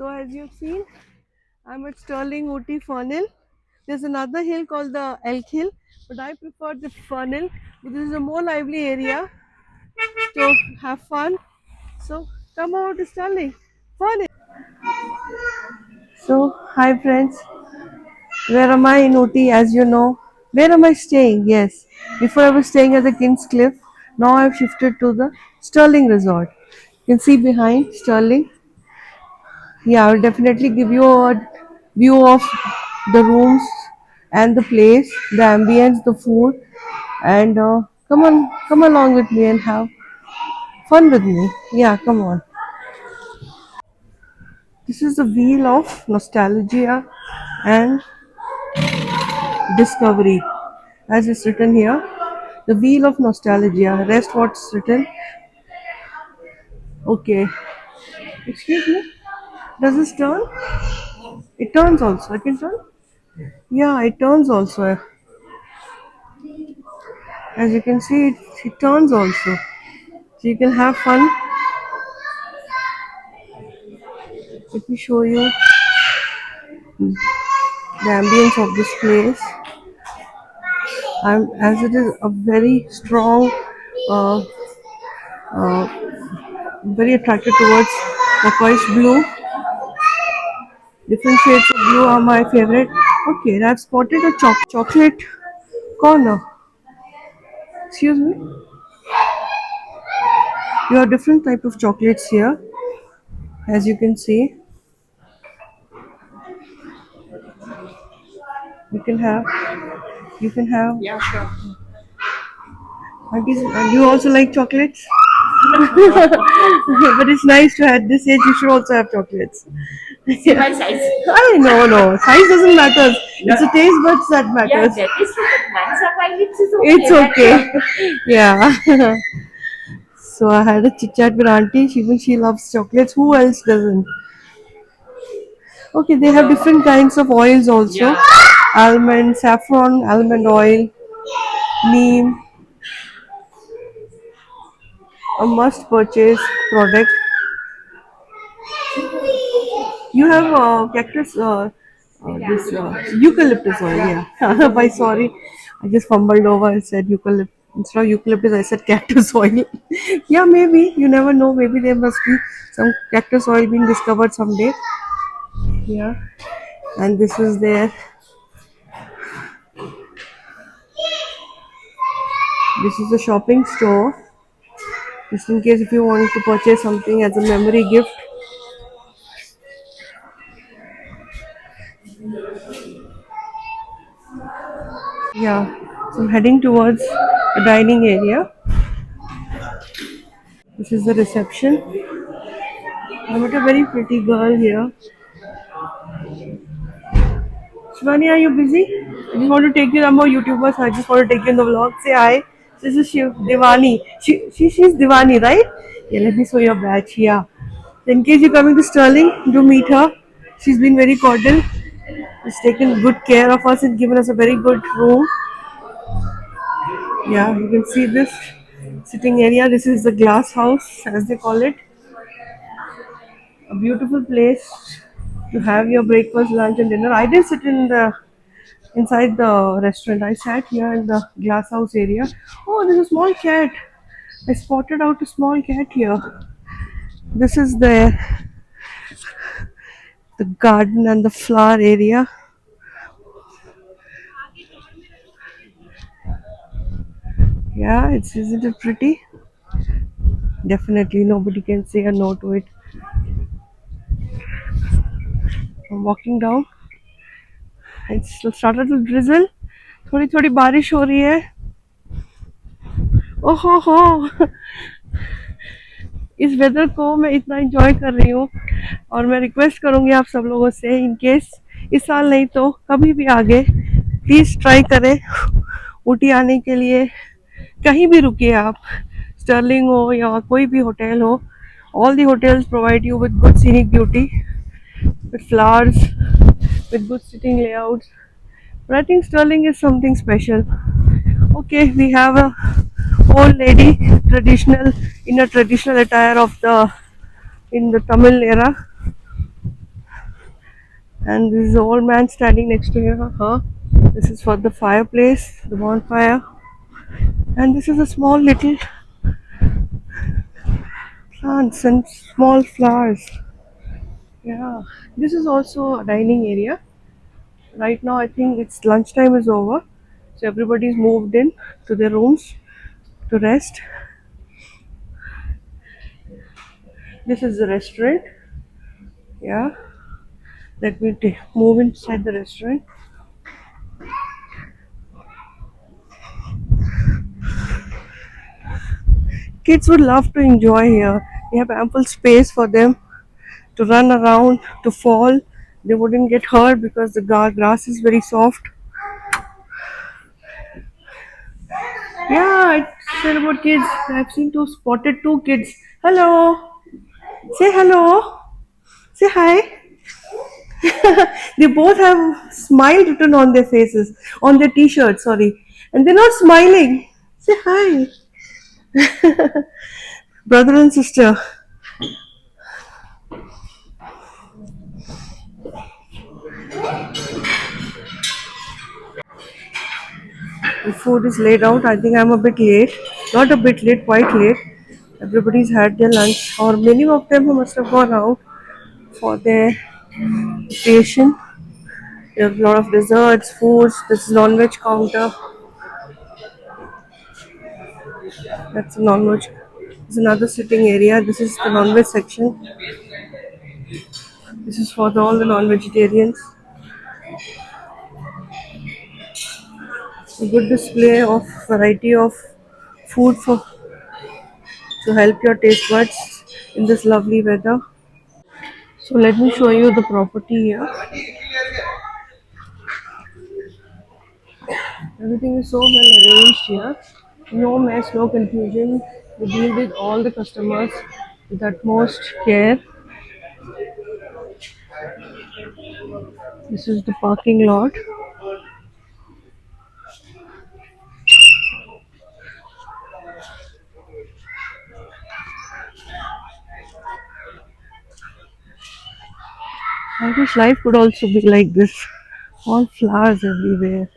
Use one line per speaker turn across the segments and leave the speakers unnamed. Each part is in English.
So as you've seen, I'm at Sterling Ooty Fernhill. There's another hill called the Elk Hill, but I prefer the Fernhill because it's a more lively area to have fun. So come over to Sterling Fernhill. So hi friends, where am I in Ooty? As you know, where am I staying? Yes, before I was staying at the King's Cliff. Now I've shifted to the Sterling Resort. You can see behind Sterling. Yeah, I will definitely give you a view of the rooms and the place, the ambience, the food, and come along with me and have fun with me. Yeah, come on. This is the wheel of nostalgia and discovery, as it's written here. The wheel of nostalgia. Rest what's written. Okay. Excuse me. Does this turn? It turns also. I can turn. Yeah, it turns also. As you can see, it turns also. So you can have fun. Let me show you the ambience of this place. As it is a very strong, uh, very attracted towards turquoise blue. Different shades of blue are my favorite. Okay, I've spotted a chocolate corner. Excuse me. You have different type of chocolates here, as you can see. You can have. You can have.
Yeah, sure.
Aunties, and you also like chocolates? But it's nice to at this age you should also have chocolates.
See my size.
I know, no. Size doesn't matter. It's the
Yeah,
taste buds that
yeah,
matters.
that is true. But once a while it is okay.
It's okay. Yeah. So I had a chit chat with auntie. She loves chocolates. Who else doesn't? Okay, they have different kinds of oils also.
Yeah.
Almond, saffron, almond oil, neem, a must purchase product. You have cactus, this eucalyptus oil, yeah. By sorry, I just fumbled over and said eucalyptus. Instead of eucalyptus, I said cactus oil. Yeah, maybe. You never know. Maybe there must be some cactus oil being discovered someday. Yeah. And this is there. This is a shopping store. Just in case if you want to purchase something as a memory gift. Yeah. So I'm heading towards the dining area. This is the reception. I met a very pretty girl here. Shivani, are you busy? I just want to take you. I'm a YouTuber, so I just want to take you in the vlog. Say hi. This is Shiv Divani. She's Divani, right? Yeah, let me show your badge. Yeah. So in case you're coming to Sterling, do meet her. She's been very cordial. She's taken good care of us and given us a very good room. Yeah, you can see this sitting area. This is the glass house, as they call it. A beautiful place to have your breakfast, lunch, and dinner. I didn't sit in the inside the restaurant. I sat here in the glass house area. Oh, there's a small cat. I spotted out a small cat here. This is the garden and the flower area. Yeah, it's isn't it pretty? Definitely nobody can say a no to it. I'm walking down. It's started to drizzle. थोड़ी थोड़ी बारिश हो रही है. ओहो हो. इस weather को मैं इतना एंजॉय कर रही हूँ और मैं रिक्वेस्ट करूँगी आप सब लोगों से इन केस इस साल नहीं तो कभी भी आगे प्लीज़ ट्राई करें ऊटी आने के लिए. कहीं भी रुकिए आप, स्टर्लिंग हो या कोई भी होटल हो, all the hotels provide you with good scenic beauty, with flowers, with good sitting layouts. But I think Sterling is something special. Okay, we have a old lady traditional in a traditional attire of the in the Tamil era. And this is the old man standing next to her. This is for the fireplace, the bonfire. And this is a small little plants and small flowers. Yeah, this is also a dining area. Right now, I think it's lunchtime is over, so everybody's moved in to their rooms to rest. This is the restaurant. Yeah, let me move inside the restaurant. Kids would love to enjoy here. We have ample space for them to run around, to fall. They wouldn't get hurt because the grass is very soft. Yeah, I said about kids. I've seen spotted two kids. Hello. Say hello. Say hi. They both have smile written on their faces, on their t-shirts, sorry. And they're not smiling. Say hi. Brother and sister. The food is laid out. I think I'm a bit late. Not a bit late, quite late. Everybody's had their lunch, or many of them who must have gone out for their vacation. There are a lot of desserts, foods. This is non-veg counter. That's a non-veg. There's another sitting area. This is the non-veg section. This is for all the non-vegetarians. A good display of variety of food for to help your taste buds in this lovely weather. So let me show you the property here. Everything is so well arranged here. No mess, no confusion. We deal with all the customers with utmost care. This is the parking lot. I wish life could also be like this. All flowers everywhere.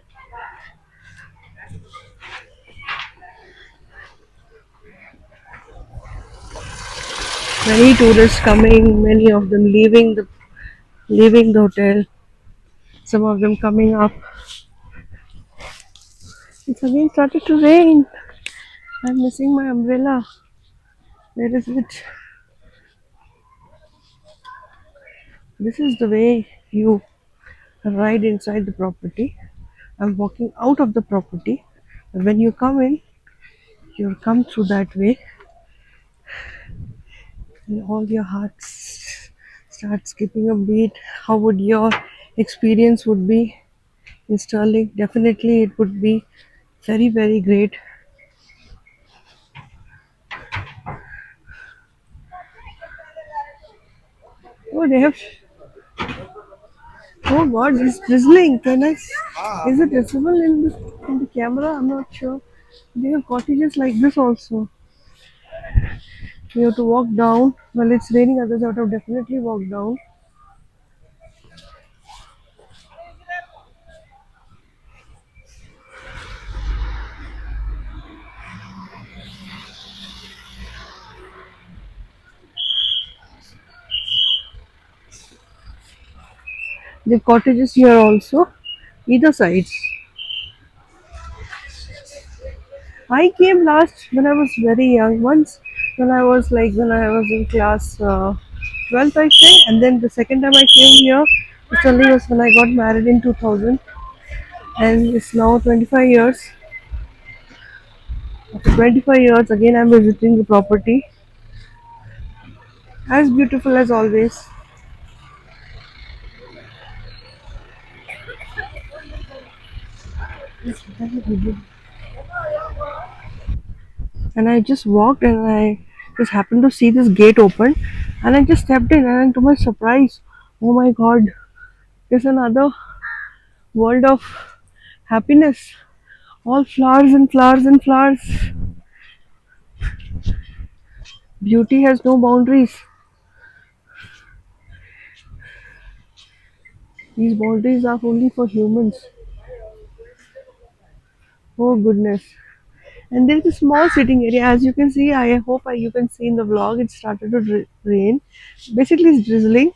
Many tourists coming, many of them leaving the hotel. Some of them coming up. It's again started to rain. I'm missing my umbrella. Where is it? This is the way you ride inside the property. I'm walking out of the property. And when you come in, you'll come through that way, and all your hearts start skipping a beat. How would your experience would be in Sterling? Definitely, it would be very, very great. Oh, they have. Oh God, it's drizzling. Is it visible in the camera? I'm not sure. They have cottages like this also. You have to walk down. Well, it's raining. Others would have definitely walked down. The cottages here also, either sides. I came last when I was very young. Once when I was in class 12th, I say, and then the second time I came here, it only was when I got married in 2000, and it's now 25 years. After 25 years, again I'm visiting the property, as beautiful as always. And I just walked and I just happened to see this gate open, and I just stepped in, and to my surprise, oh my God, there's another world of happiness. All flowers and flowers and flowers. Beauty has no boundaries. These boundaries are only for humans. Oh goodness. And there's a small sitting area. As you can see, I hope you can see in the vlog, it started to rain. Basically, it's drizzling.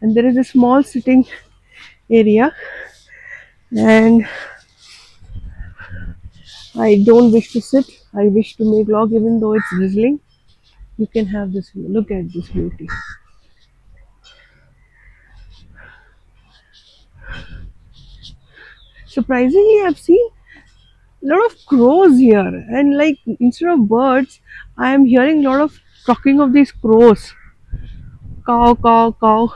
And there is a small sitting area. And I don't wish to sit. I wish to make vlog even though it's drizzling. You can have this view. Look at this beauty. Surprisingly, I've seen a lot of crows here. And like instead of birds, I am hearing a lot of talking of these crows. Cow, cow, cow.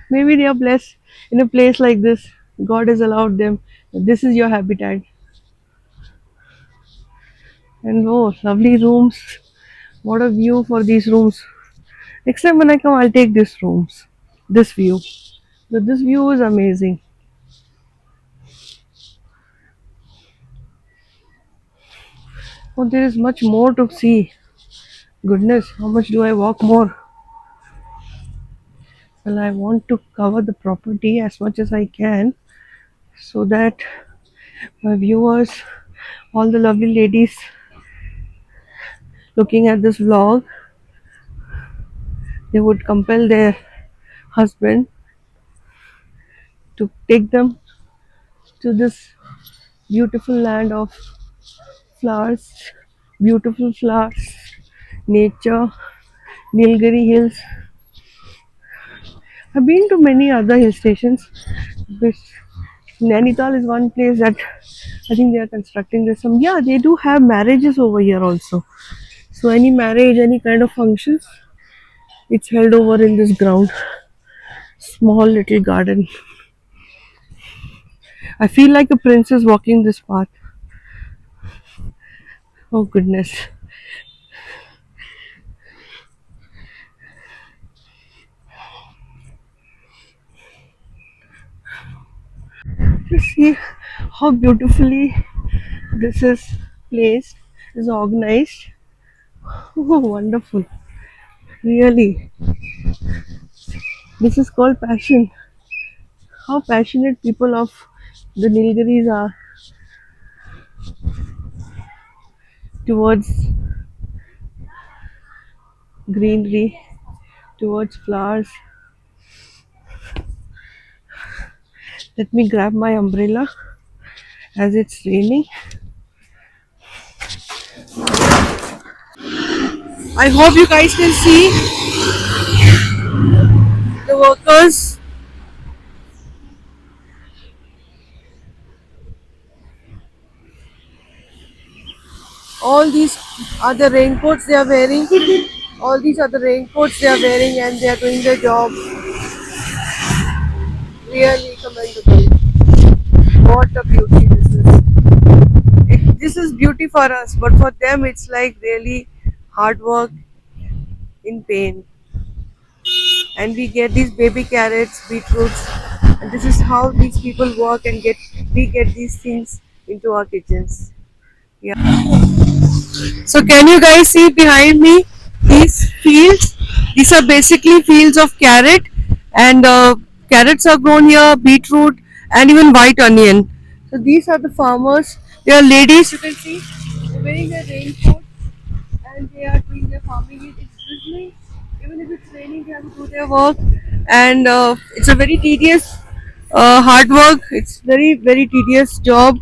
Maybe they are blessed in a place like this. God has allowed them. This is your habitat. And oh, lovely rooms. What a view for these rooms. Next time when I come, I'll take these rooms. This view. But this view is amazing. Oh, there is much more to see. Goodness, how much do I walk more? Well, I want to cover the property as much as I can so that my viewers, all the lovely ladies looking at this vlog, they would compel their husband to take them to this beautiful land of flowers, beautiful flowers, nature, Nilgiri Hills. I've been to many other hill stations. This Nainital is one place that I think they are constructing. There's some, yeah, they do have marriages over here also. So any marriage, any kind of functions, it's held over in this ground. Small little garden. I feel like a princess walking this path. Oh goodness. Just see how beautifully this is placed, is organized. Oh, wonderful. Really. This is called passion. How passionate people of the Nilgiris are towards greenery, towards flowers. Let me grab my umbrella as it's raining. I hope you guys can see the workers. All these are the raincoats they are wearing. All these are the raincoats they are wearing and they are doing their job. Really commendable. What a beauty this is. This is beauty for us, but for them it's like really hard work in pain. And we get these baby carrots, beetroots, and this is how these people work and we get these things into our kitchens. Yeah. So can you guys see behind me these fields? These are basically fields of carrot, and carrots are grown here, beetroot, and even white onion. So these are the farmers. They are ladies. You can see they're wearing their raincoat and they are doing their farming. It's drizzling. Even if it's raining, they have to do their work, and it's a very tedious, hard work. It's very tedious job.